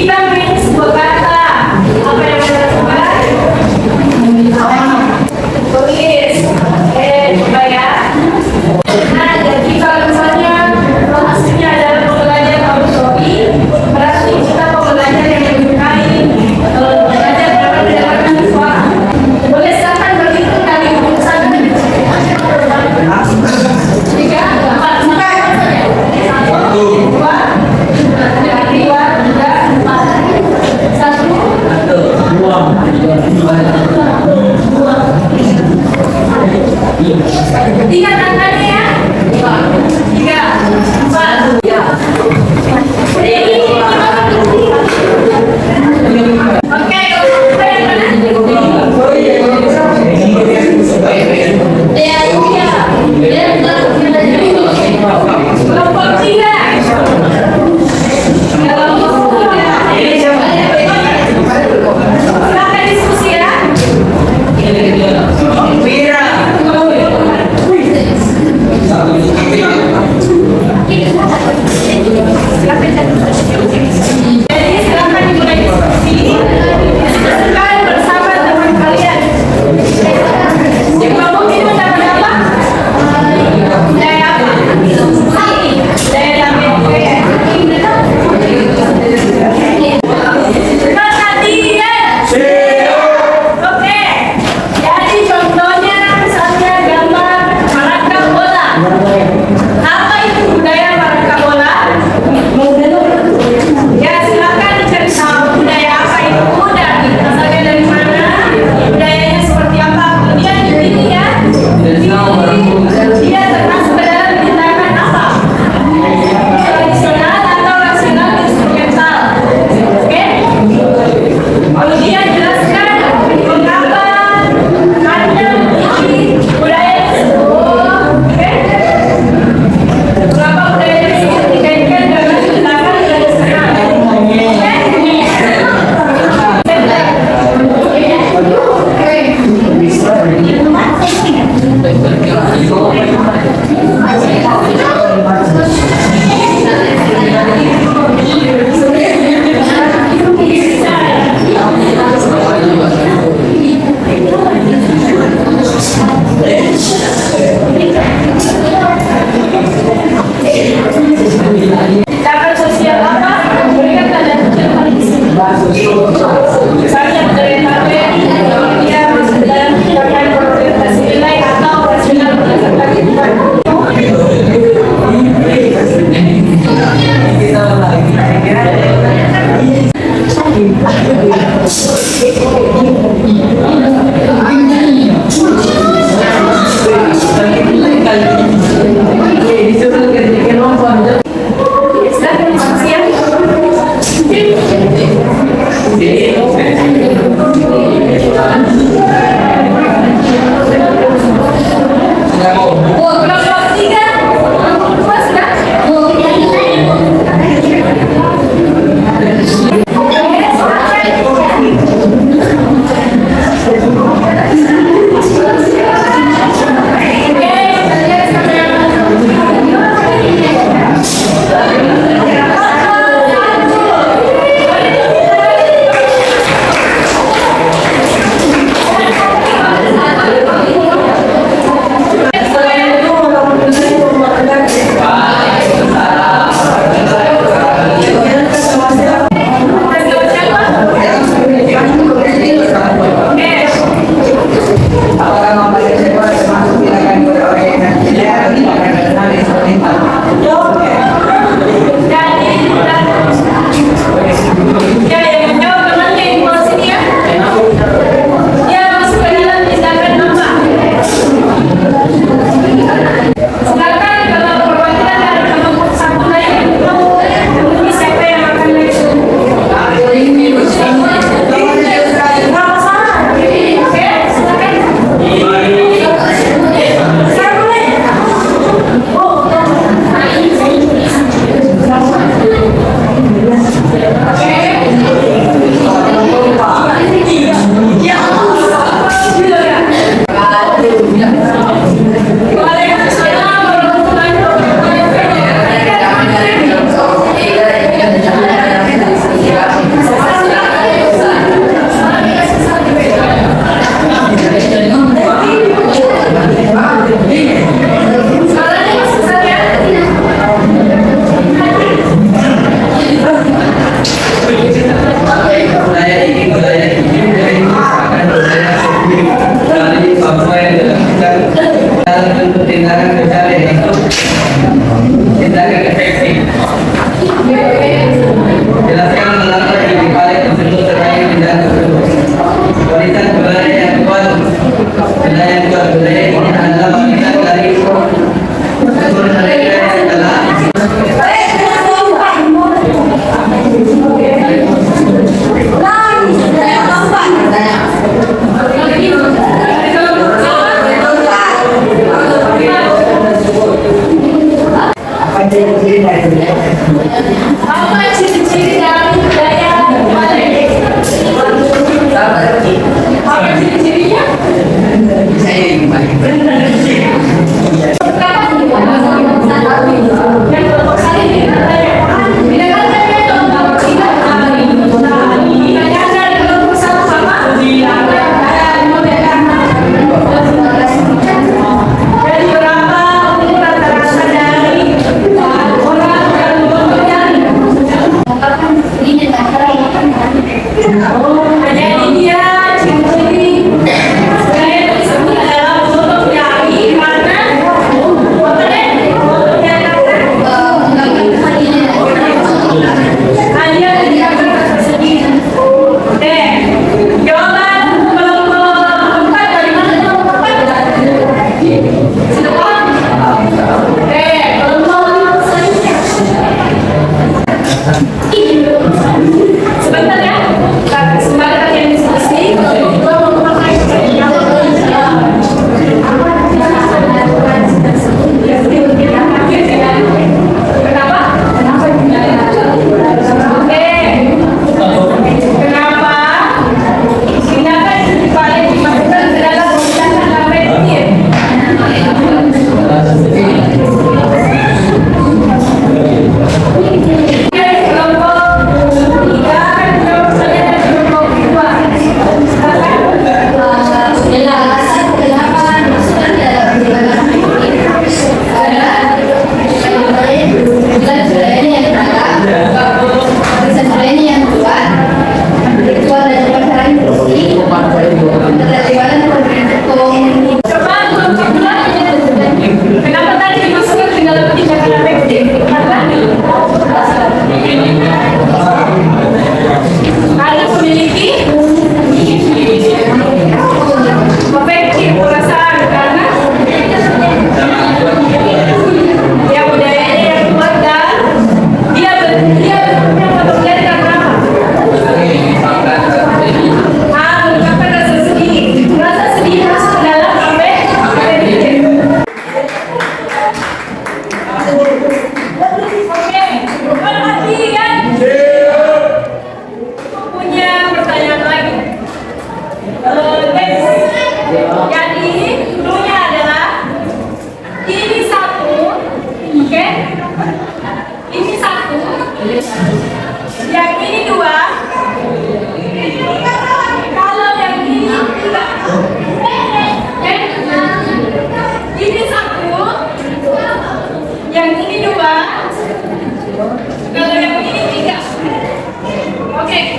Kita main sebuah kata. Apa yang kita coba? Tulis. Coba ya. Nah, jadi kalau misalnya hasilnya adalah pembelajaran auditori, berarti kita pembelajaran yang menyukai belajar dapat mendengarkan suara. Boleh silakan berhitung dari 1, 3, 4, 1, 2, 3, 1, 3 tangannya ya. 3, 4. Oke, kalau yang mana? Kelompok 3. Silakan diskusi ya. Jadi silakan dimulai diskusi. Diskusikan bersama teman kalian. Yang kelompok ini mendapat apa? Budaya apa? Budaya tampil. Perhatian. Oke. Jadi contohnya misalnya gambar maraka bola. Apa itu budaya maraka bola? Ya silakan dicari tahu budaya apa itu dan asalnya dari mana, budayanya seperti apa. Kemudian ini ya, dia termasuk ke dalam tindakan apa? Tradisional atau rasional instrumental. Oke? Kemudian jelaskan mengapa Anda memiliki budaya tersebut. Oke? Berapa budaya tersebut dikaitkan dengan tindakan tradisional. Tindakan sosial apa? Berikan tanda kutip paling sini. Misalnya budaya tampil, dia masuk dalam tindakan berorientasi nilai atau rasional berdasarkan tindakan. Silakan diskusi ya. Kelompok 3. Puas nggak?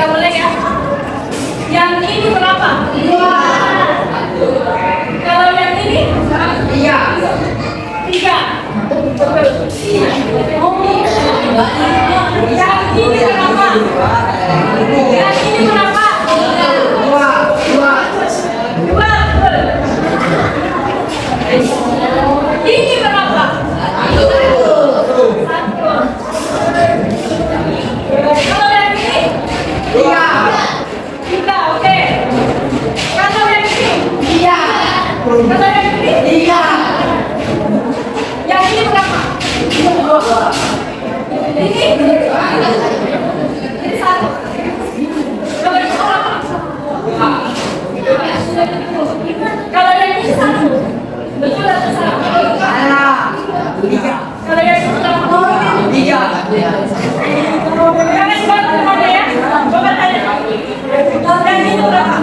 Nggak boleh ya. Yang ini berapa? 2. Kalau yang ini? 3. 3. Oh. Yang ini berapa? Yang ini berapa? 2. Ini berapa? 1. Kalau yang ini? 3. 3, oke. Kalau yang ini? 3. Kalau yang ini? 3. Yang ini berapa? 2. Ini? Ini 1. Kalau ini berapa? 2. Kalau yang ini 1. Betul atau salah? 3. Kalau yang ini berapa? 3. Jangan bantu mana ya? Coba tanya. Yang ini berapa?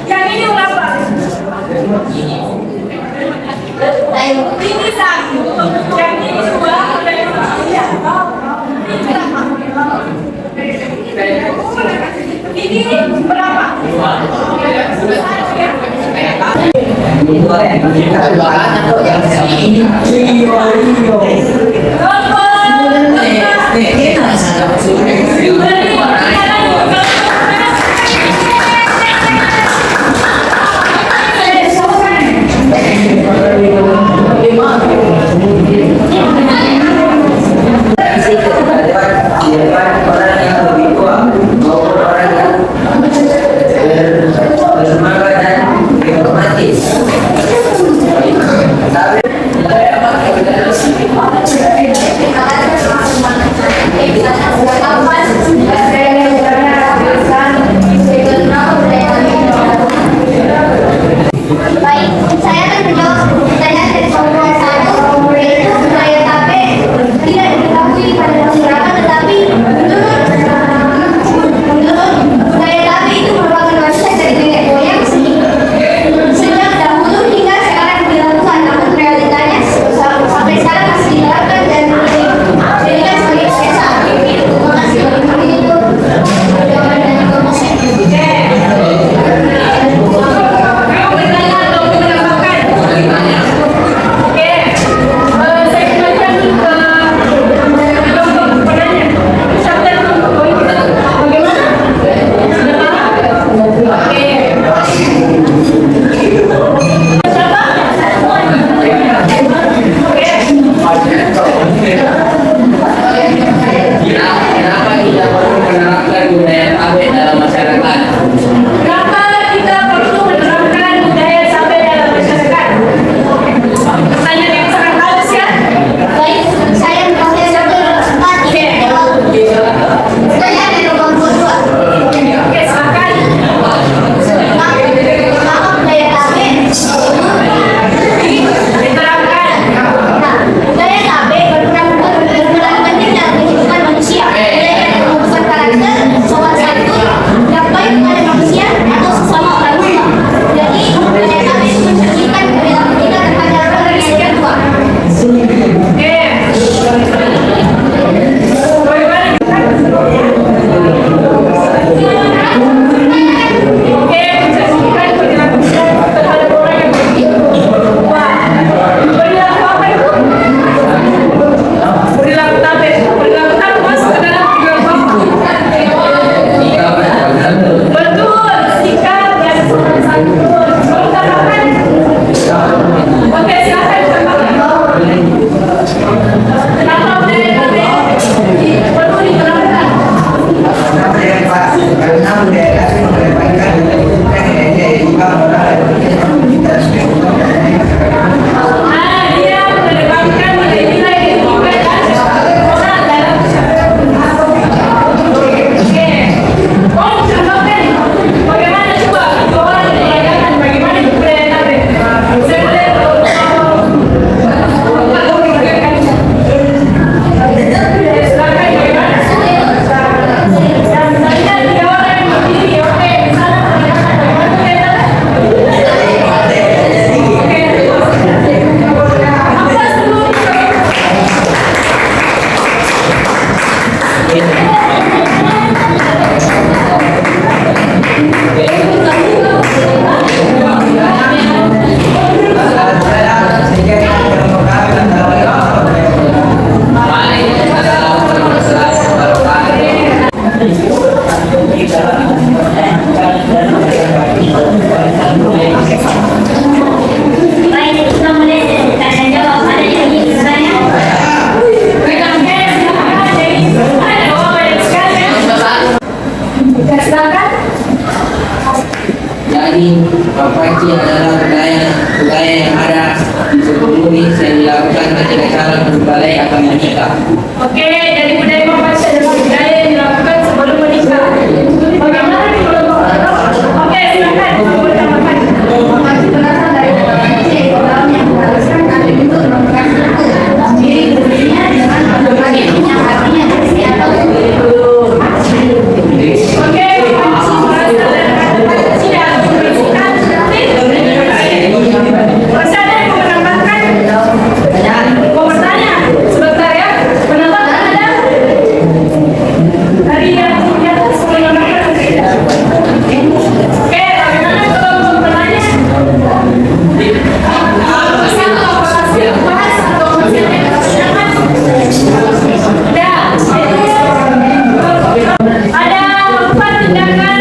Yang ini berapa? Ini 1. Yang ini 2. Iya. Ini berapa? orang yang lebih tua maupun orang yang bersemangat dan dihormati. Tapi baik, saya akan menjawab pertanyaan dari kelompok 1, yaitu budaya tape tidak diketahui pada masyarakat, tetapi menurut budaya tape itu merupakan warisan dari nenek moyang sejak dahulu hingga sekarang dilakukan, namun realitanya sampai sekarang masih dilakukan dan dijadikan sebagai biasa. Terima kasih. Itu jawaban dari kelompok 1. kenapa kita perlu menerapkan budaya tabe dalam masyarakat? Kenapa kita perlu menerapkan budaya tabe dalam masyarakat? Pertanyaan yang sangat halus ya. Baik, saya mengambil satu tempat. Saya dari kelompok 2. Oke, silakan. Mengapa budaya tabe Diterapkan. Nah, budaya tabe berperan penting dalam kehidupan manusia. Budaya yang membentuk karakter, sopan Baik, kita mulai tanya jawab. Ada yang ingin bertanya? Silakan. Jadi Papaci adalah budaya yang ada sebelum ini yang dilakukan ketika cara berbalik akan menikah. Oke, dari budaya Papaci adalah budaya yang dilakukan sebelum menikah. Bagaimana nih kalau Oke, silakan. Masih berasal dari dalam yang mengharuskan ada itu melakukan itu. Jadi kemudiannya dengan berbagai yang artinya bersih atau Oke, berasal dari kata Papaci dan membersihkan seperti Masih ada yang mau menambahkan? Mau bertanya? Sebentar ya. Menambahkan ada? Dari yang di atas mau menambahkan? Oke, bagaimana kalau mau bertanya? Satu, apakah siap bahas atau masih ada yang bertanyakan? Ada 4 tindakan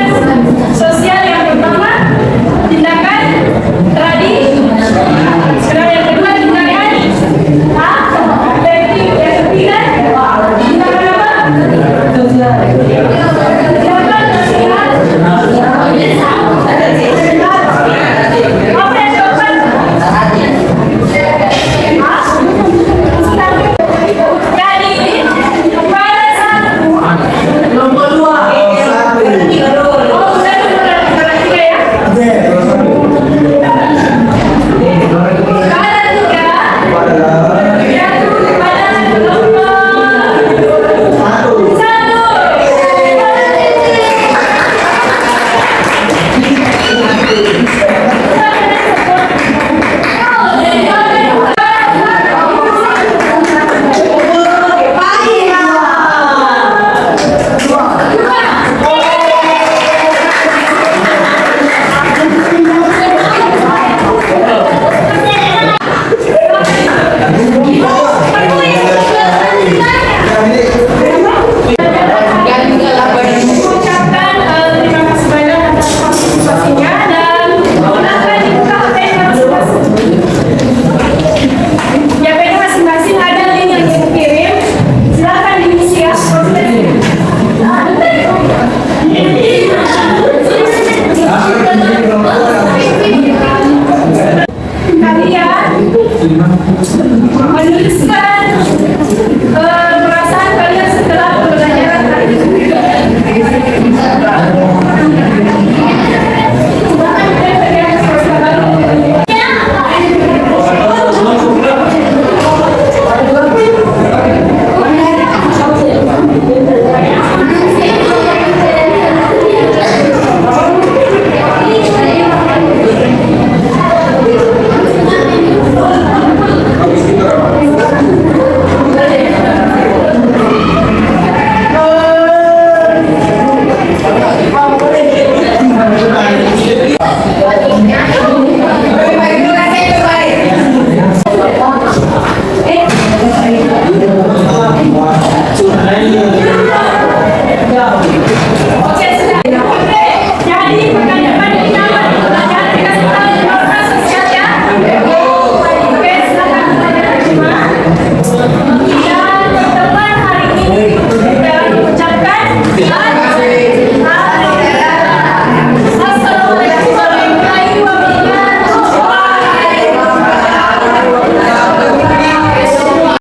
sosial. Yang pertama, tindakan tradisi. Sekarang yang kedua, tindakan efektif. Yang ketiga, tindakan apa? Tindakan nasihat. Apa yang keempat? Jadi, pada saat nomor 2. Oh, saya nomor 3 ya. Pada 3, jatuh pada nomor 1. Mengucapkan terima kasih banyak atas partisipasinya dan menggunakan dibuka HP masing-masing. Ya, HP masing-masing ada link yang dikirim. Silakan diisi ya.